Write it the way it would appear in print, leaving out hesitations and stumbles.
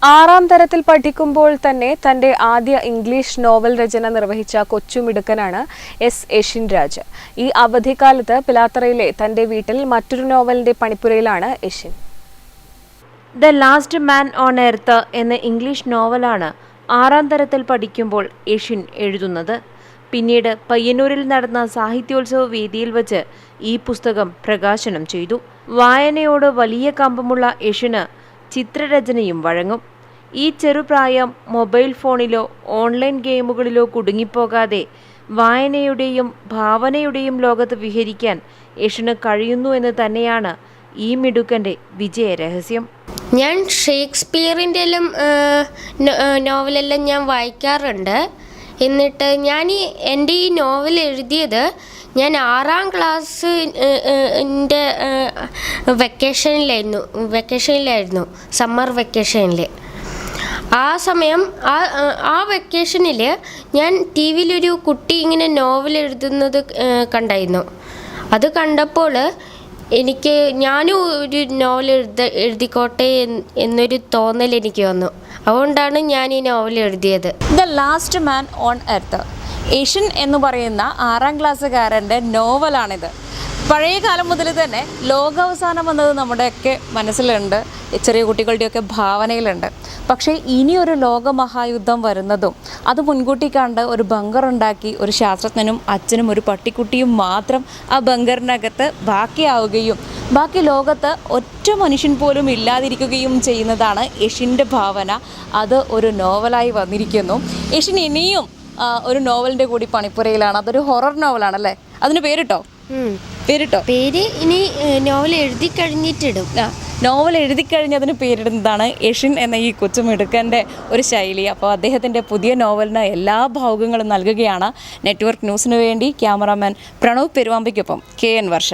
ആറാം തരത്തിൽ പഠിക്കുമ്പോൾ തന്നെ തന്റെ ആദ്യ ഇംഗ്ലീഷ് നോവൽ രചന നിർവഹിച്ച കൊച്ചുമിടുക്കനാണ് എസ് യഷിൻ രാജ്. ഈ അവധിക്കാലത്ത് പിലാത്തറയിലെ തന്റെ വീട്ടിൽ മറ്റൊരു നോവലിന്റെ പണിപ്പുരയിലാണ് Yashin. The last man on earth എന്ന ഇംഗ്ലീഷ് നോവലാണ് ആറാം തരത്തിൽ പഠിക്കുമ്പോൾ യഷിൻ എഴുതുന്നത്. പിന്നീട് പയ്യന്നൂരിൽ നടന്ന സാഹിത്യോത്സവ വേദിയിൽ വച്ച് ഈ പുസ്തകം പ്രകാശനം ചെയ്തു. വായനയോട് വലിയ കമ്പമുള്ള യഷിന് ചിത്രരചനയും വഴങ്ങും. ഈ ചെറുപ്രായം മൊബൈൽ ഫോണിലോ ഓൺലൈൻ ഗെയിമുകളിലോ കുടുങ്ങിപ്പോകാതെ വായനയുടെയും ഭാവനയുടെയും ലോകത്ത് വിഹരിക്കാൻ യഷിന് കഴിയുന്നു എന്ന് തന്നെയാണ് ഈ മിടുക്കൻ്റെ വിജയരഹസ്യം. ഞാൻ ഷേക്സ്പിയറിൻ്റെ എല്ലാം നോവലെല്ലാം ഞാൻ വായിക്കാറുണ്ട്. എന്നിട്ട് എൻ്റെ ഈ നോവൽ എഴുതിയത് ഞാൻ 6ാം ക്ലാസ്സിൻ്റെ വെക്കേഷനിലായിരുന്നു സമ്മർ വെക്കേഷനിൽ. ആ സമയം ആ വെക്കേഷനിൽ ഞാൻ ടി വിയിലൊരു കുട്ടി ഇങ്ങനെ നോവൽ എഴുതുന്നത് കണ്ടായിരുന്നു. അത് കണ്ടപ്പോൾ ഞാനും ഒരു നോവൽ എഴുതിക്കോട്ടെ എന്നൊരു തോന്നൽ എനിക്ക് വന്നു. അതുകൊണ്ടാണ് ഞാൻ ഈ നോവൽ എഴുതിയത്. The last man on earth Yashin എന്ന് പറയുന്ന 6ാം ക്ലാസ്സുകാരൻ്റെ നോവലാണിത്. പഴയ കാലം മുതൽ തന്നെ ലോകാവസാനം എന്നത് നമ്മുടെയൊക്കെ മനസ്സിലുണ്ട്, ചെറിയ കുട്ടികളുടെയൊക്കെ ഭാവനയിലുണ്ട്. പക്ഷേ ഇനിയൊരു ലോകമഹായുദ്ധം വരുന്നതും അത് മുൻകൂട്ടി കണ്ട് ഒരു ബങ്കറുണ്ടാക്കി ഒരു ശാസ്ത്രജ്ഞനും അച്ഛനും ഒരു പട്ടിക്കുട്ടിയും മാത്രം ആ ബങ്കറിനകത്ത് ബാക്കിയാവുകയും ബാക്കി ലോകത്ത് ഒറ്റ മനുഷ്യൻ പോലും ഇല്ലാതിരിക്കുകയും ചെയ്യുന്നതാണ് യഷിൻ്റെ ഭാവന. അത് ഒരു നോവലായി വന്നിരിക്കുന്നു. യഷിൻ ഇനിയും ഒരു നോവലിൻ്റെ കൂടി പണിപ്പുരയിലാണ്. അതൊരു ഹൊറർ നോവലാണല്ലേ? അതിന് പേരിട്ടോ? പേര് ഇനി നോവൽ എഴുതി കഴിഞ്ഞിട്ടിടും. നോവൽ എഴുതി കഴിഞ്ഞതിന് പേരിടുന്നതാണ് യഷിൻ എന്ന ഈ കൊച്ചുമിടുക്കൻ്റെ ഒരു ശൈലി. അപ്പോൾ അദ്ദേഹത്തിൻ്റെ പുതിയ നോവലിന് എല്ലാ ഭാവുകങ്ങളും നൽകുകയാണ്. നെറ്റ്വർക്ക് ന്യൂസിനു വേണ്ടി ക്യാമറാമാൻ പ്രണവ് പെരുവാമ്പയ്ക്കൊപ്പം KN വർഷ.